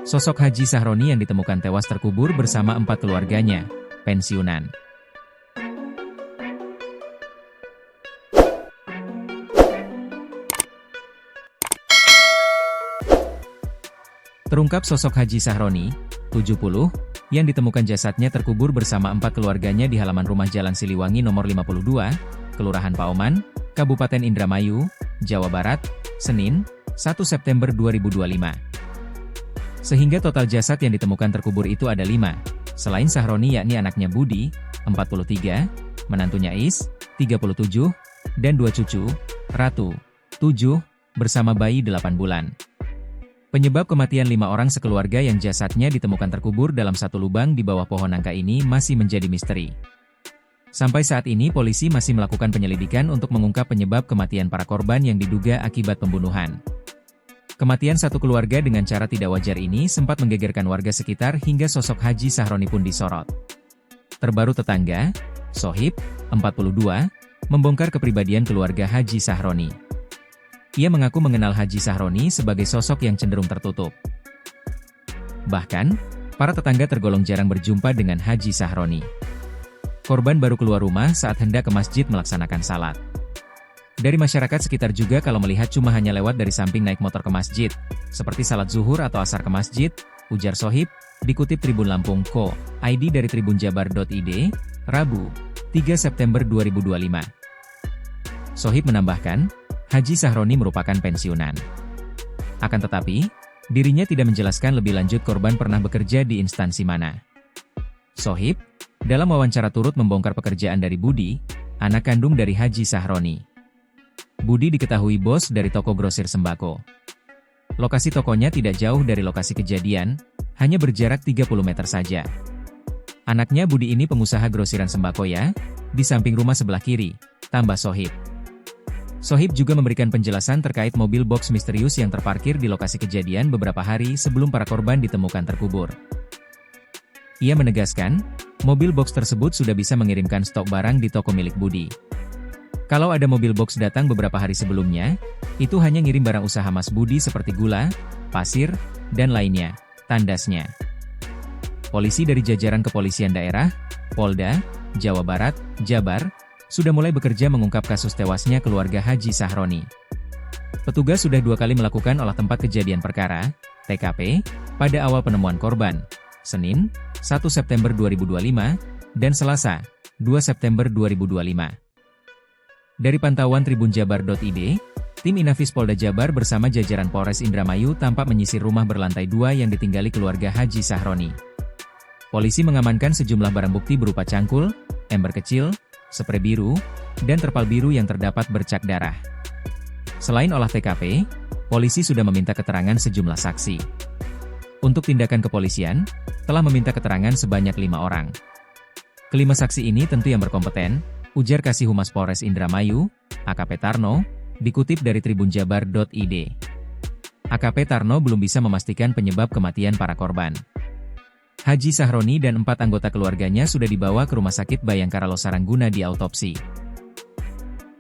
Sosok Haji Sahroni yang ditemukan tewas terkubur bersama 4 keluarganya, pensiunan. Terungkap sosok Haji Sahroni, 70, yang ditemukan jasadnya terkubur bersama 4 keluarganya di halaman rumah Jalan Siliwangi nomor 52, Kelurahan Pauman, Kabupaten Indramayu, Jawa Barat, Senin, 1 September 2025. Sehingga total jasad yang ditemukan terkubur itu ada 5, selain Sahroni yakni anaknya Budi, 43, menantunya Is, 37, dan 2 cucu, Ratu, 7, bersama bayi 8 bulan. Penyebab kematian 5 orang sekeluarga yang jasadnya ditemukan terkubur dalam satu lubang di bawah pohon nangka ini masih menjadi misteri. Sampai saat ini polisi masih melakukan penyelidikan untuk mengungkap penyebab kematian para korban yang diduga akibat pembunuhan. Kematian satu keluarga dengan cara tidak wajar ini sempat menggegerkan warga sekitar hingga sosok Haji Sahroni pun disorot. Terbaru tetangga, Sohib, 42, membongkar kepribadian keluarga Haji Sahroni. Ia mengaku mengenal Haji Sahroni sebagai sosok yang cenderung tertutup. Bahkan, para tetangga tergolong jarang berjumpa dengan Haji Sahroni. Korban baru keluar rumah saat hendak ke masjid melaksanakan salat. Dari masyarakat sekitar juga kalau melihat cuma hanya lewat dari samping naik motor ke masjid, seperti salat zuhur atau asar ke masjid, ujar Sohib, dikutip Tribun Lampung Co. ID dari tribunjabar.id, Rabu, 3 September 2025. Sohib menambahkan, Haji Sahroni merupakan pensiunan. Akan tetapi, dirinya tidak menjelaskan lebih lanjut korban pernah bekerja di instansi mana. Sohib, dalam wawancara turut membongkar pekerjaan dari Budi, anak kandung dari Haji Sahroni. Budi diketahui bos dari toko grosir sembako. Lokasi tokonya tidak jauh dari lokasi kejadian, hanya berjarak 30 meter saja. Anaknya Budi ini pengusaha grosiran sembako ya, di samping rumah sebelah kiri, tambah Sohib. Sohib juga memberikan penjelasan terkait mobil box misterius yang terparkir di lokasi kejadian beberapa hari sebelum para korban ditemukan terkubur. Ia menegaskan, mobil box tersebut sudah bisa mengirimkan stok barang di toko milik Budi. Kalau ada mobil box datang beberapa hari sebelumnya, itu hanya ngirim barang usaha Mas Budi seperti gula, pasir, dan lainnya, tandasnya. Polisi dari jajaran kepolisian daerah, Polda, Jawa Barat, Jabar, sudah mulai bekerja mengungkap kasus tewasnya keluarga Haji Sahroni. Petugas sudah 2 kali melakukan olah tempat kejadian perkara, TKP, pada awal penemuan korban, Senin, 1 September 2025, dan Selasa, 2 September 2025. Dari pantauan tribunjabar.id, tim Inafis Polda Jabar bersama jajaran Polres Indramayu tampak menyisir rumah berlantai 2 yang ditinggali keluarga Haji Sahroni. Polisi mengamankan sejumlah barang bukti berupa cangkul, ember kecil, spray biru, dan terpal biru yang terdapat bercak darah. Selain olah TKP, polisi sudah meminta keterangan sejumlah saksi. Untuk tindakan kepolisian, telah meminta keterangan sebanyak 5 orang. Kelima saksi ini tentu yang berkompeten, ujar Kasih Humas Polres Indramayu, AKP Tarno, dikutip dari tribunjabar.id. AKP Tarno belum bisa memastikan penyebab kematian para korban. Haji Sahroni dan 4 anggota keluarganya sudah dibawa ke Rumah Sakit Bayangkara Losarang guna diautopsi.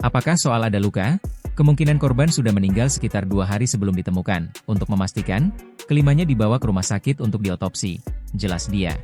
Apakah soal ada luka? Kemungkinan korban sudah meninggal sekitar 2 hari sebelum ditemukan. Untuk memastikan, kelimanya dibawa ke rumah sakit untuk diautopsi, jelas dia.